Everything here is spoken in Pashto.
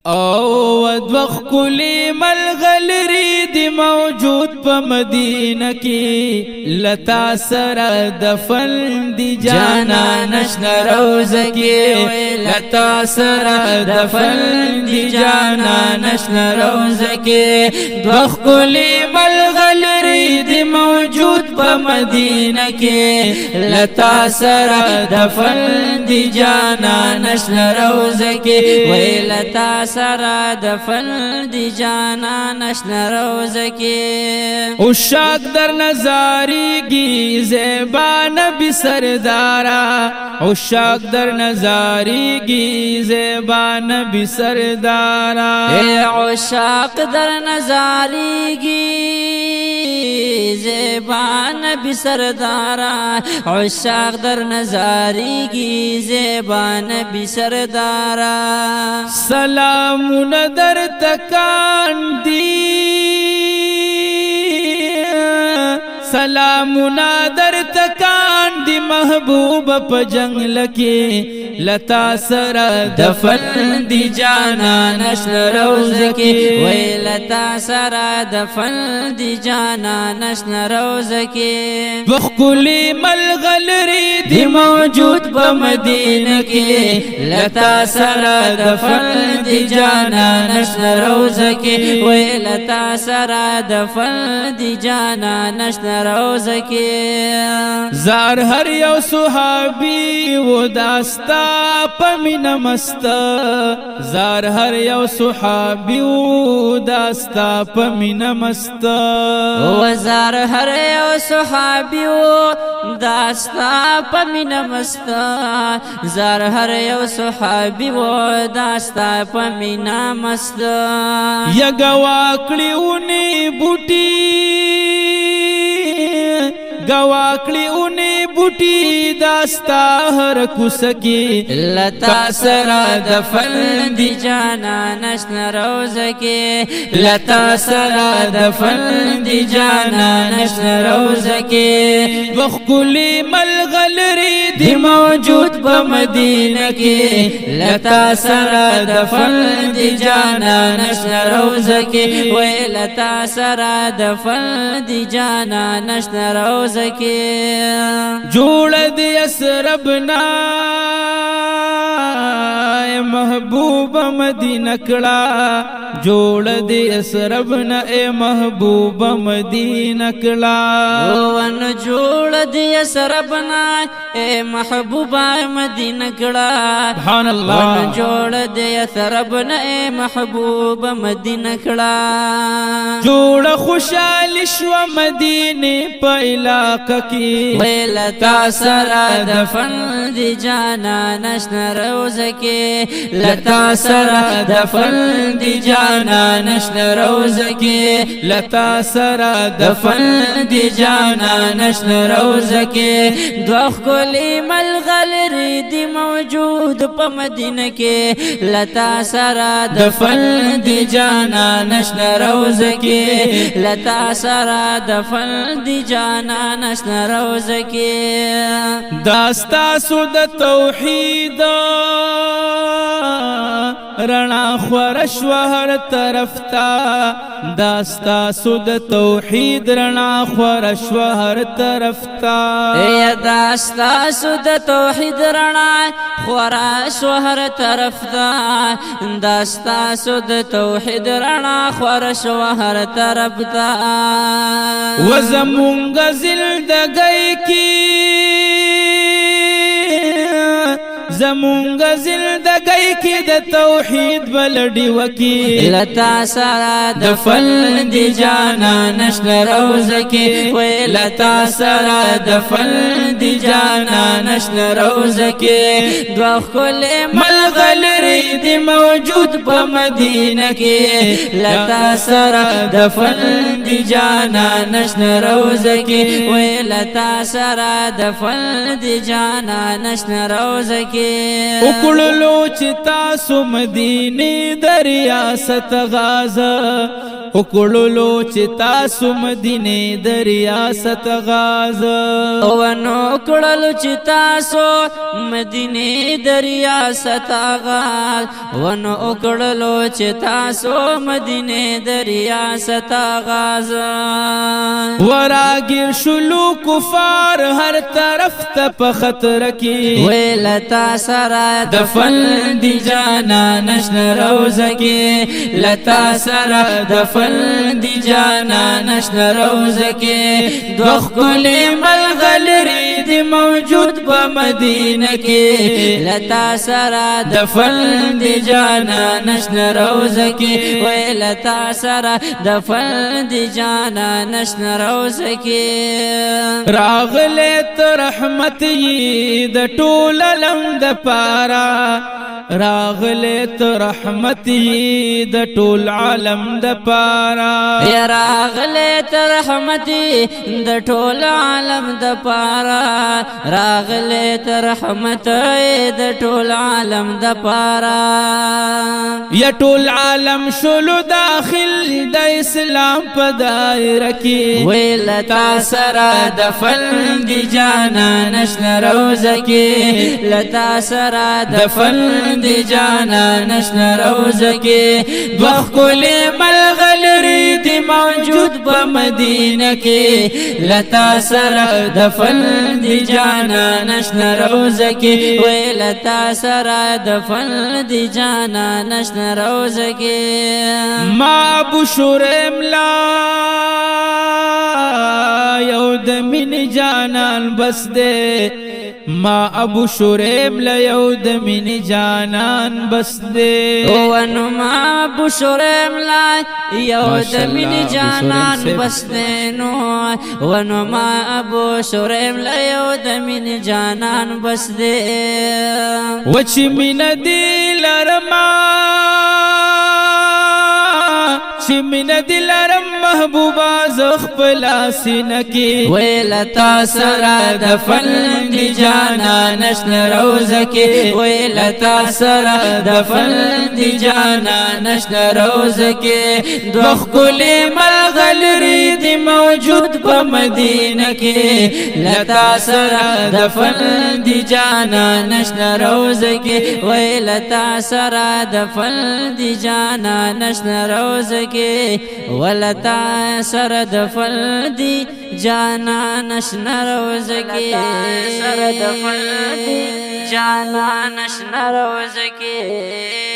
او ودوخ کلی ملغلری دی موجود پا مدینہ کی لتا سر دفن دی جانا نشن روز کی لتا سر دفن دی جانا نشن روز کی دوخ کلی ملغلری دی موجود پا مدینہ کی لتا سر دفن دی جانا نشن روز کی وی لتا سرا دفن دی جانا نشن روز کی عشاق در نظاری گی زیبا نبی سردارا عشاق در نظاری گی زیبا نبی سردارا عشاق در نظاری گی زیبا نبی سردارا عشاق در نظاری گی زیبا نبی سردارا سلام در تکان دی سلام در تکان دی محبوب پا جنگ لکی لتا سر دفن دی جانا نشن روز کی وی لتا سر دفن دی جانا نشن روز کی بخکلی ملغلری دی موجود پا مدینہ کی لتا سر دفن دی جانا نشن روز کی وی لتا سر دفن دی جانا نشن روز کی زار ہر یو صحابی و داستا پمین مستا زار ہر یو صحابی و داستا پمین مستا و زار ہر یو صحابی و داستا پمین مستا زار ہر یو صحابی و داستا پمین مستا یگواکڑی اونی بوٹی گواکڑی اونی بوٹی داستا ہر کسکی لتا سر دفن دی جانا نشن روز کی لتا سر دفن دی جانا نشن روز کی بخکلی ملغلری دی موجود پا مدینہ کی لتا سر دفن دی جانا نشن روز کی وی لتا سر دفن دی جانا نشن روز کی جوڑ دی اسربنا اے محبوب مدینہ کڑا جوڑ دی اسربنا اے محبوب مدینہ کڑا ون جوڑ دی اسربنا اے محبوب مدینہ کڑا سبحان اللہ ون جوڑ دی اسربنا اے محبوب مدینہ کڑا جوڑ خوشحال شو مدینہ پا علاقہ کی لتا سر دفن دی جانا نشن روز کی لتا سر دفن دی جانا نشن روز کی لتا سر دفن دی جانا نشن روز کی دوخ کلی ملغلری دی موجود پا مدینہ کی لتا سر دفن دی جانا نشن روز کی لتا سر دفن دی جانا نشن روز کی داستا سود توحید رنا خورش ہر طرف تا داستا سود توحید رنا خورش ہر طرف تا داستا سود توحید رنا خورش ہر طرف تا داستا سود توحید رنا خورش ہر طرف تا وزمونگ زندگی کی زمونگ زندگی کی د توحید بلڈی وکی لتا سر دفن دی جانا نشن روز کی وی لتا سر دفن دی جانا نشن روز کی دوخ کل ملغلری دی موجود پا مدینہ کی لتا سر دفن دی جانا نشن روز کی وی لتا سر دفن دی جانا نشن روز کی اکڑلو چتا سو مدینی دریاست غازہ اکڑلو چتا سو مدینه در ریاست غاز ونو کڑلو چتا سو مدینه در ریاست غاز ونو کڑلو چتا سو مدینه در ریاست غاز وراگیر شلو کفار ہر طرف تپ خطر کی ویلتا سرا دفن دی جانا نشن روز کی لتا سرا دفن دی جانا نشن روز کی دوخ کلی ملغلری دی موجود پا مدینہ کی لتا سرا دفن دی جانا نشن روز کی ویلتا سرا دفن دی جانا نشن روز کی راغلیت رحمت یی د ټول علم د پارا راغلیت رحمت یی د ټول عالم د پارا یا راغلیت رحمت د ټول عالم د پارا راغلیت رحمت د ټول عالم د پارا یا ټول عالم شلو داخل د اسلام په دایره کې ویلتا سرا دفن دی جانا نشن روز کی لتا سرا دفن دی جانا نشن روز کی دوخ کلی ملغلری دی موجود پا مدینہ کی لتا سرا دفن دی جانا نشن روز کی ویلتا سرا دفن دی جانا نشن روز کی ما ابو شرم لا یو د من جانان بس دے ما ابو شریب لیو د من جانان بس دے ونو ما ابو شریب لیو د من جانان بس دے نو ونو ما ابو شریب لیو د من جانان بس دے وچی من دی لرما چی من دلرم محبوبا زخ پلاسین کی ویلتا سرا دفن دی جانا نشن روز کی ویلتا سرا دفن دی جانا نشن روز کی دوخ کلی ملغلری دی موجود پا مدینہ کی لتا سرا دفن دی جانا نشن روز کی ویلتا سرا دفن دی جانا نشن روز کی ولتا سر دفن دی جانا نشن روز کی سر دفن دی جانا نشن روز کی